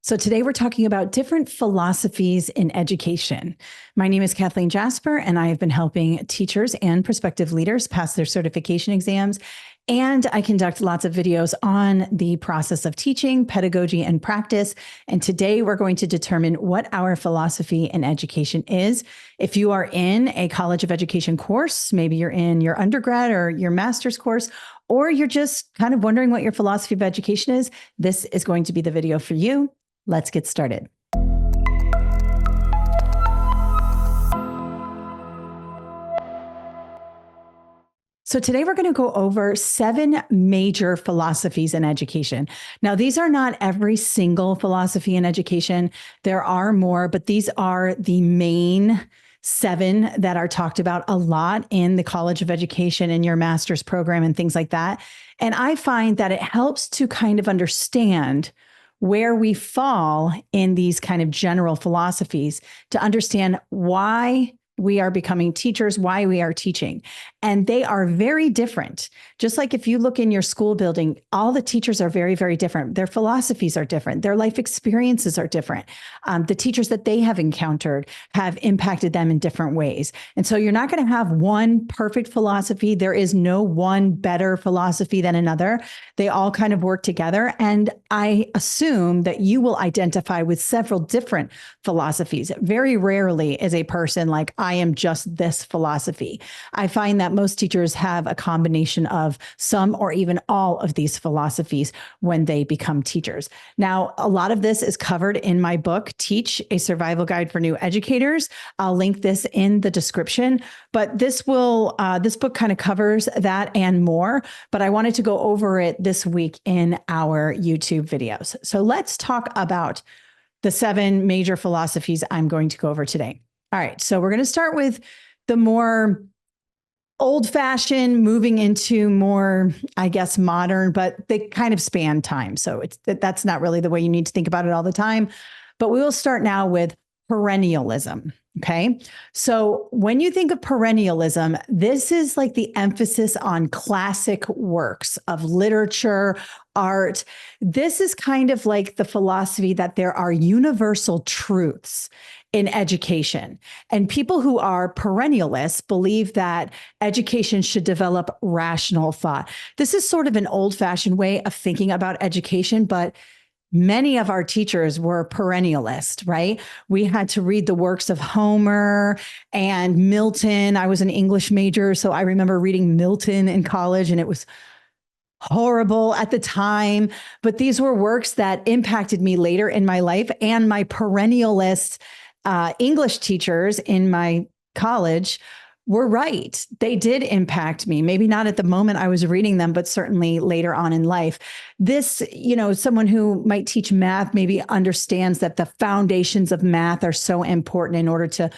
So today we're talking about different philosophies in education. My name is Kathleen Jasper, and I have been helping teachers and prospective leaders pass their certification exams. And I conduct lots of videos on the process of teaching, pedagogy, and practice. And today we're going to determine what our philosophy in education is. If you are in a College of Education course, maybe you're in your undergrad or your master's course, or you're just kind of wondering what your philosophy of education is, this is going to be the video for you. Let's get started. So today we're going to go over 7 major philosophies in education. Now, these are not every single philosophy in education. There are more, but these are the main 7 that are talked about a lot in the College of Education and your master's program and things like that. And I find that it helps to kind of understand where we fall in these kind of general philosophies to understand why we are becoming teachers, why we are teaching. And they are very different. Just like if you look in your school building, all the teachers are very, very different. Their philosophies are different. Their life experiences are different. The teachers that they have encountered have impacted them in different ways. And so you're not going to have one perfect philosophy. There is no one better philosophy than another. They all kind of work together. And I assume that you will identify with several different philosophies. Very rarely is a person like, I am just this philosophy. I find that most teachers have a combination of some or even all of these philosophies when they become teachers. Now, a lot of this is covered in my book, Teach: A Survival Guide for New Educators. I'll link this in the description, but this book kind of covers that and more, but I wanted to go over it this week in our YouTube videos. So let's talk about the 7 major philosophies I'm going to go over today. All right, so we're going to start with the more old-fashioned, moving into more, I guess, modern, but they kind of span time. So that's not really the way you need to think about it all the time. But we will start now with perennialism. Okay, so when you think of perennialism, this is like the emphasis on classic works of literature, art. This is kind of like the philosophy that there are universal truths in education. And people who are perennialists believe that education should develop rational thought. This is sort of an old-fashioned way of thinking about education, but many of our teachers were perennialist, right? We had to read the works of Homer and Milton. I was an English major, so I remember reading Milton in college, and it was horrible at the time. But these were works that impacted me later in my life, and my perennialist English teachers in my college were right. They did impact me. Maybe not at the moment I was reading them, but certainly later on in life. This, someone who might teach math maybe understands that the foundations of math are so important in order to,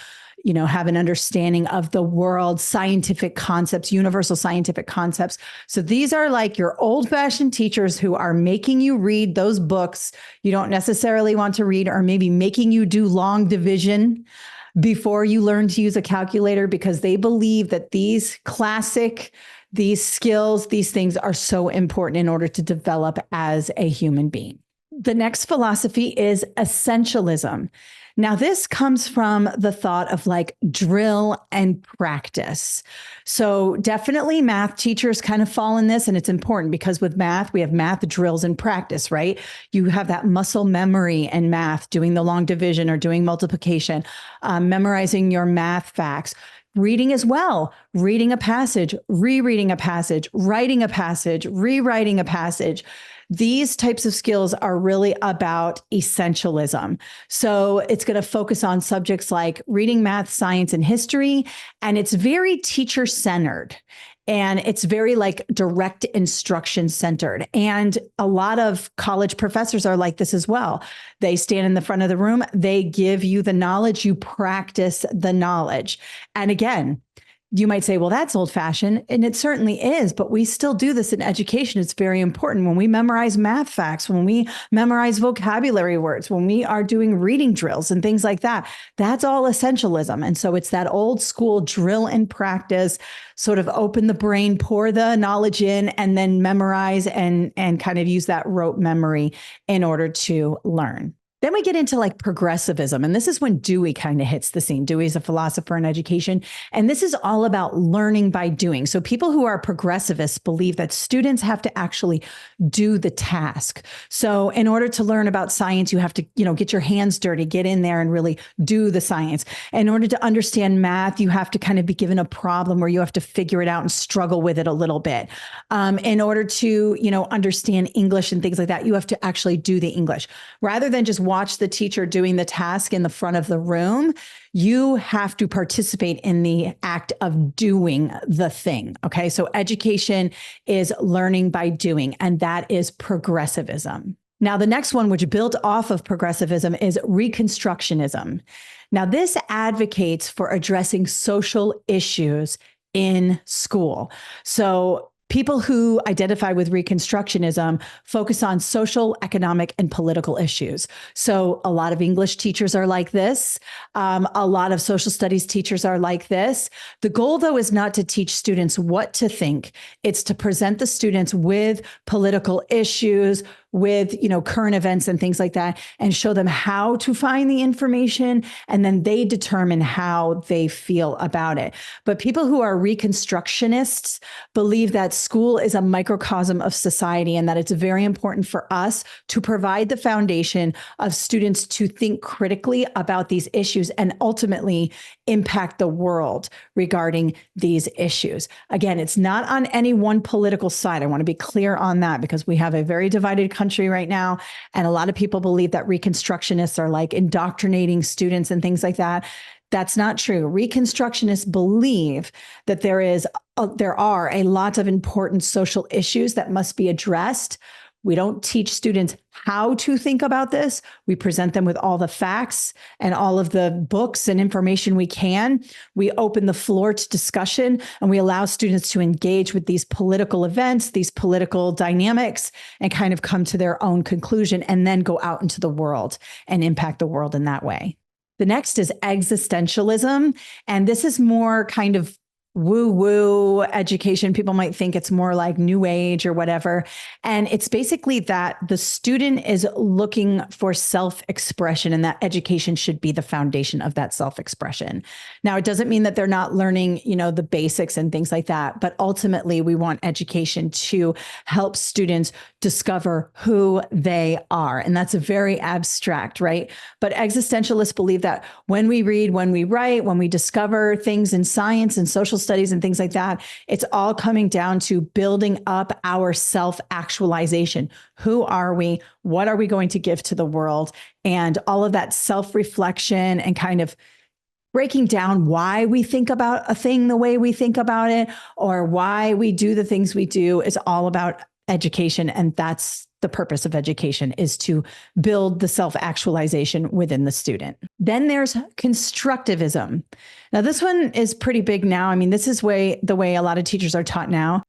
have an understanding of the world, scientific concepts, universal scientific concepts. So these are like your old-fashioned teachers who are making you read those books you don't necessarily want to read, or maybe making you do long division before you learn to use a calculator, because they believe that these skills, these things are so important in order to develop as a human being. The next philosophy is essentialism. Now, this comes from the thought of like drill and practice. So definitely math teachers kind of fall in this, and it's important because with math, we have math drills and practice, right? You have that muscle memory in math, doing the long division or doing multiplication, memorizing your math facts. Reading as well, reading a passage, rereading a passage, writing a passage, rewriting a passage. These types of skills are really about essentialism. So it's going to focus on subjects like reading, math, science, and history. And it's very teacher-centered. And it's very like direct instruction centered. And a lot of college professors are like this as well. They stand in the front of the room. They give you the knowledge. You practice the knowledge. And again, you might say, well, that's old fashioned, and it certainly is, but we still do this in education. It's very important when we memorize math facts, when we memorize vocabulary words, when we are doing reading drills and things like that. That's all essentialism. And so it's that old school drill and practice, sort of open the brain, pour the knowledge in, and then memorize and kind of use that rote memory in order to learn. Then we get into like progressivism. And this is when Dewey kind of hits the scene. Dewey is a philosopher in education. And this is all about learning by doing. So people who are progressivists believe that students have to actually do the task. So in order to learn about science, you have to, get your hands dirty, get in there and really do the science. In order to understand math, you have to kind of be given a problem where you have to figure it out and struggle with it a little bit. In order to, understand English and things like that, you have to actually do the English rather than just watch the teacher doing the task in the front of the room. You have to participate in the act of doing the thing. Okay. So education is learning by doing, and that is progressivism. Now, the next one, which built off of progressivism, is Reconstructionism. Now, this advocates for addressing social issues in school. So people who identify with Reconstructionism focus on social, economic, and political issues. So a lot of English teachers are like this. A lot of social studies teachers are like this. The goal, though, is not to teach students what to think. It's to present the students with political issues, with, current events and things like that, and show them how to find the information. And then they determine how they feel about it. But people who are Reconstructionists believe that school is a microcosm of society and that it's very important for us to provide the foundation of students to think critically about these issues and ultimately impact the world regarding these issues. Again, it's not on any one political side. I want to be clear on that because we have a very divided country right now. And a lot of people believe that Reconstructionists are like indoctrinating students and things like that. That's not true. Reconstructionists believe that there are a lot of important social issues that must be addressed. We don't teach students how to think about this. We present them with all the facts and all of the books and information we can. We open the floor to discussion, and we allow students to engage with these political events, these political dynamics, and kind of come to their own conclusion and then go out into the world and impact the world in that way. The next is existentialism. And this is more kind of woo-woo education. People might think it's more like new age or whatever. And it's basically that the student is looking for self-expression and that education should be the foundation of that self-expression. Now, it doesn't mean that they're not learning, the basics and things like that, but ultimately we want education to help students discover who they are. And that's very abstract, right? But existentialists believe that when we read, when we write, when we discover things in science and social studies and things like that, it's all coming down to building up our self-actualization. Who are we? What are we going to give to the world? And all of that self-reflection and kind of breaking down why we think about a thing the way we think about it, or why we do the things we do, is all about education. And that's the purpose of education, is to build the self-actualization within the student. Then there's constructivism. Now, this one is pretty big now. I mean, this is the way a lot of teachers are taught now.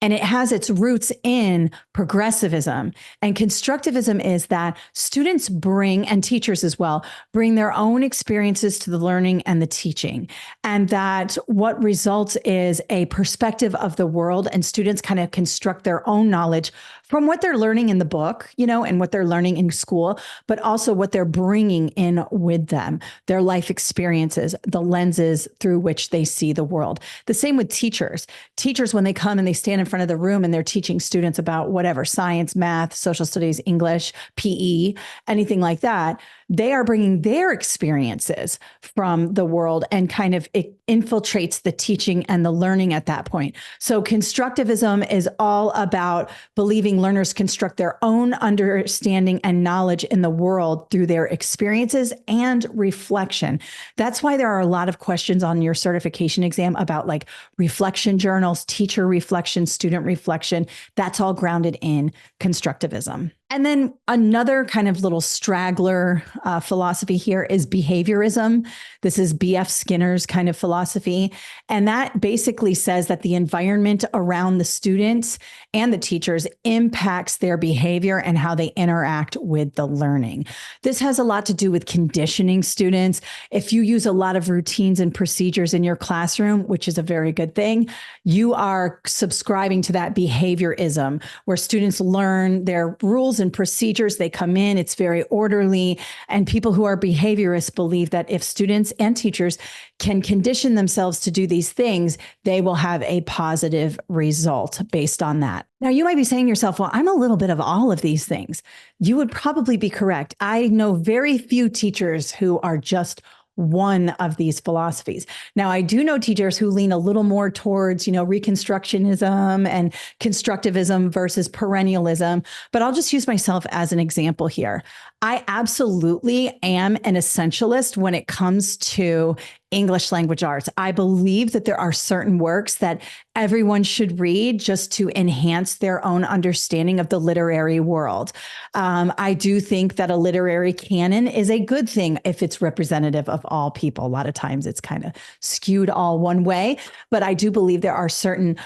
And it has its roots in progressivism. And constructivism is that students bring, and teachers as well, bring their own experiences to the learning and the teaching. And that what results is a perspective of the world, and students kind of construct their own knowledge from what they're learning in the book, and what they're learning in school, but also what they're bringing in with them, their life experiences, the lenses through which they see the world. The same with teachers. Teachers, when they come and they stand in front of the room and they're teaching students about whatever, science, math, social studies, English, PE, anything like that, they are bringing their experiences from the world, and kind of it infiltrates the teaching and the learning at that point. So constructivism is all about believing learners construct their own understanding and knowledge in the world through their experiences and reflection. That's why there are a lot of questions on your certification exam about like reflection journals, teacher reflection, student reflection. That's all grounded in constructivism. And then another kind of little straggler philosophy here is behaviorism. This is B.F. Skinner's kind of philosophy. And that basically says that the environment around the students and the teachers impacts their behavior and how they interact with the learning. This has a lot to do with conditioning students. If you use a lot of routines and procedures in your classroom, which is a very good thing, you are subscribing to that behaviorism where students learn their rules and procedures. They come in, it's very orderly. And people who are behaviorists believe that if students and teachers can condition themselves to do these things, they will have a positive result based on that. Now, you might be saying to yourself, well, I'm a little bit of all of these things. You would probably be correct. I know very few teachers who are just one of these philosophies. Now, I do know teachers who lean a little more towards, Reconstructionism and constructivism versus perennialism, but I'll just use myself as an example here. I absolutely am an essentialist when it comes to English language arts. I believe that there are certain works that everyone should read just to enhance their own understanding of the literary world. I do think that a literary canon is a good thing if it's representative of all people. A lot of times it's kind of skewed all one way, but I do believe there are certain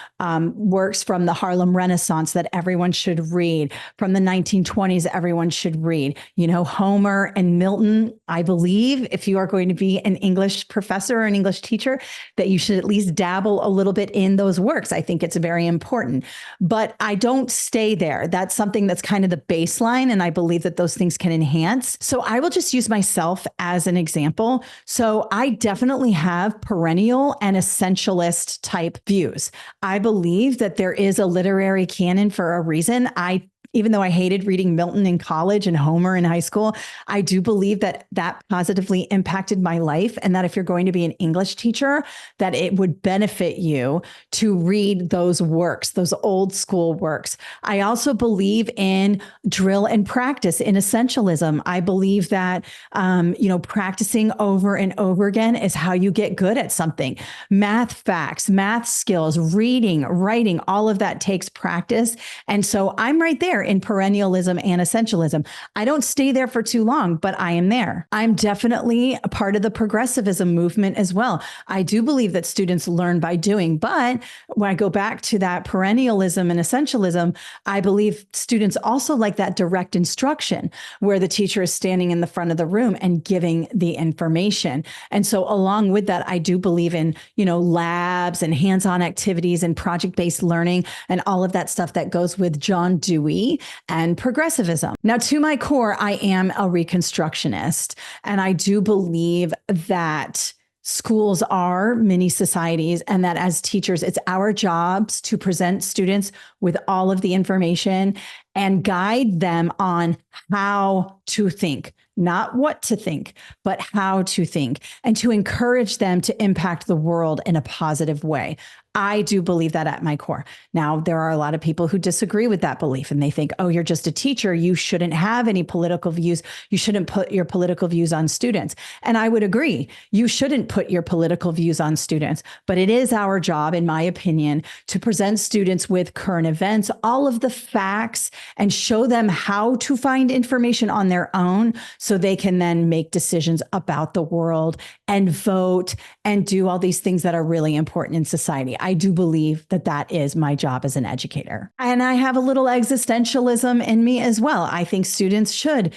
works from the Harlem Renaissance that everyone should read. From the 1920s, everyone should read. Homer and Milton. I believe if you are going to be an English professor or an English teacher, that you should at least dabble a little bit in those works. I think it's very important, but I don't stay there. That's something that's kind of the baseline. And I believe that those things can enhance. So I will just use myself as an example. So I definitely have perennial and essentialist type views. I believe that there is a literary canon for a reason. Even though I hated reading Milton in college and Homer in high school, I do believe that that positively impacted my life, and that if you're going to be an English teacher, that it would benefit you to read those works, those old school works. I also believe in drill and practice, in essentialism. I believe that, practicing over and over again is how you get good at something. Math facts, math skills, reading, writing, all of that takes practice. And so I'm right there in perennialism and essentialism. I don't stay there for too long, but I am there. I'm definitely a part of the progressivism movement as well. I do believe that students learn by doing, but when I go back to that perennialism and essentialism, I believe students also like that direct instruction where the teacher is standing in the front of the room and giving the information. And so along with that, I do believe in, labs and hands-on activities and project-based learning and all of that stuff that goes with John Dewey and progressivism. Now, to my core, I am a Reconstructionist, and I do believe that schools are mini societies, and that as teachers, it's our jobs to present students with all of the information and guide them on how to think, not what to think, but how to think, and to encourage them to impact the world in a positive way. I do believe that at my core. Now, there are a lot of people who disagree with that belief, and they think, oh, you're just a teacher. You shouldn't have any political views. You shouldn't put your political views on students. And I would agree. You shouldn't put your political views on students, but it is our job, in my opinion, to present students with current events, all of the facts, and show them how to find information on their own so they can then make decisions about the world and vote and do all these things that are really important in society. I do believe that that is my job as an educator. And I have a little existentialism in me as well. I think students should,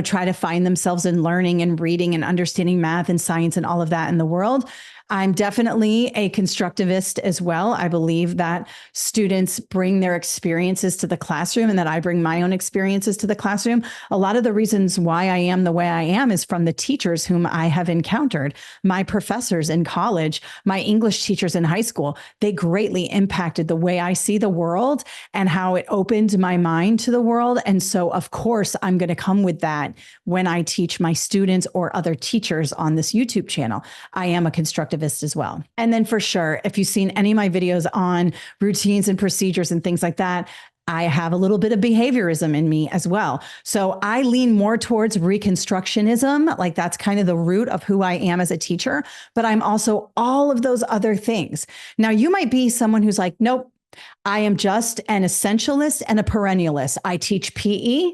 try to find themselves in learning and reading and understanding math and science and all of that in the world. I'm definitely a constructivist as well. I believe that students bring their experiences to the classroom and that I bring my own experiences to the classroom. A lot of the reasons why I am the way I am is from the teachers whom I have encountered, my professors in college, my English teachers in high school. They greatly impacted the way I see the world and how it opened my mind to the world. And so, of course, I'm going to come with that when I teach my students or other teachers on this YouTube channel. I am a constructivist as well. And then for sure, if you've seen any of my videos on routines and procedures and things like that, I have a little bit of behaviorism in me as well. So I lean more towards Reconstructionism. Like that's kind of the root of who I am as a teacher, but I'm also all of those other things. Now, you might be someone who's like, nope, I am just an essentialist and a perennialist. I teach PE.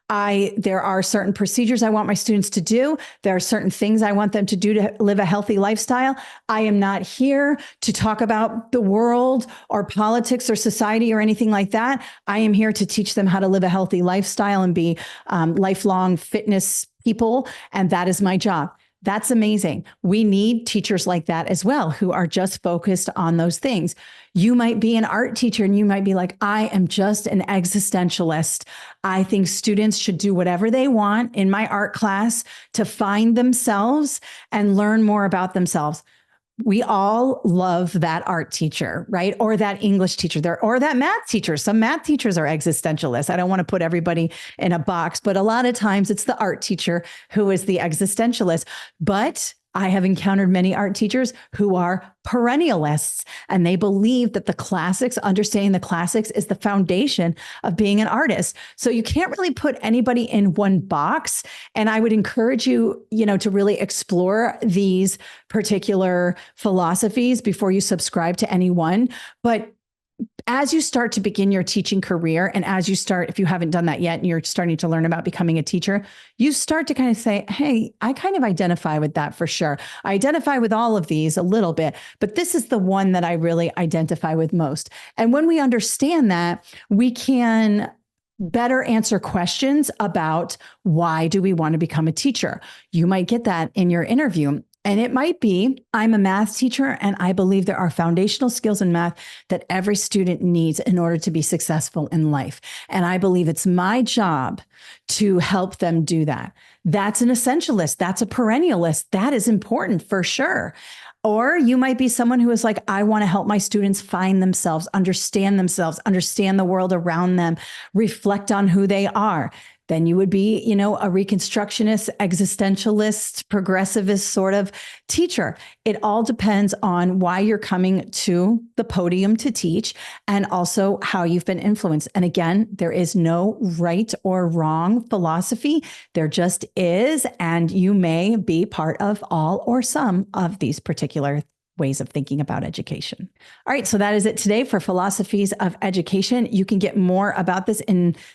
There are certain procedures I want my students to do. There are certain things I want them to do to live a healthy lifestyle. I am not here to talk about the world or politics or society or anything like that. I am here to teach them how to live a healthy lifestyle and be lifelong fitness people. And that is my job. That's amazing. We need teachers like that as well, who are just focused on those things. You might be an art teacher and you might be like, I am just an existentialist. I think students should do whatever they want in my art class to find themselves and learn more about themselves. We all love that art teacher, right? Or that English teacher there, or that math teacher. Some math teachers are existentialists. I don't want to put everybody in a box, but a lot of times it's the art teacher who is the existentialist. But I have encountered many art teachers who are perennialists, and they believe that the classics, understanding the classics, is the foundation of being an artist. So you can't really put anybody in one box. And I would encourage you, to really explore these particular philosophies before you subscribe to any one. But as you start to begin your teaching career, and as you start, if you haven't done that yet and you're starting to learn about becoming a teacher, you start to kind of say, hey, I kind of identify with that for sure. I identify with all of these a little bit, but this is the one that I really identify with most. And when we understand that, we can better answer questions about why do we want to become a teacher. You might get that in your interview. And it might be, I'm a math teacher and I believe there are foundational skills in math that every student needs in order to be successful in life. And I believe it's my job to help them do that. That's an essentialist. That's a perennialist. That is important for sure. Or you might be someone who is like, I want to help my students find themselves, understand the world around them, reflect on who they are. Then you would be, a reconstructionist, existentialist, progressivist sort of teacher. It all depends on why you're coming to the podium to teach and also how you've been influenced. And again, there is no right or wrong philosophy. There just is. And you may be part of all or some of these particular ways of thinking about education. All right, so that is it today for Philosophies of Education. You can get more about this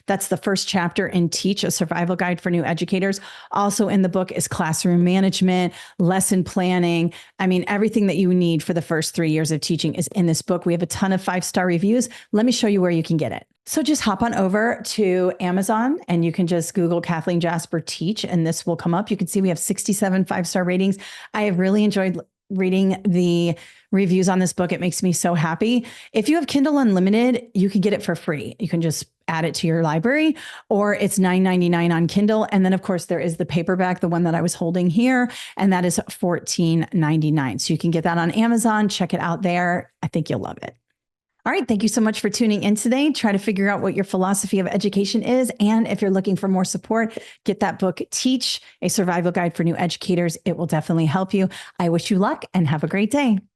that's the first chapter in Teach, a survival guide for new educators. Also in the book is classroom management, lesson planning. I mean, everything that you need for the first 3 years of teaching is in this book. We have a ton of 5-star reviews. Let me show you where you can get it. So just hop on over to Amazon and you can just Google Kathleen Jasper Teach, and this will come up. You can see we have 67 5-star ratings. I have really enjoyed reading the reviews on this book. It makes me so happy. If you have Kindle Unlimited, you can get it for free. You can just add it to your library, or it's $9.99 on Kindle. And then of course there is the paperback, the one that I was holding here, and that is $14.99. So you can get that on Amazon. Check it out there. I think you'll love it. All right. Thank you so much for tuning in today. Try to figure out what your philosophy of education is. And if you're looking for more support, get that book, Teach, a survival guide for new educators. It will definitely help you. I wish you luck and have a great day.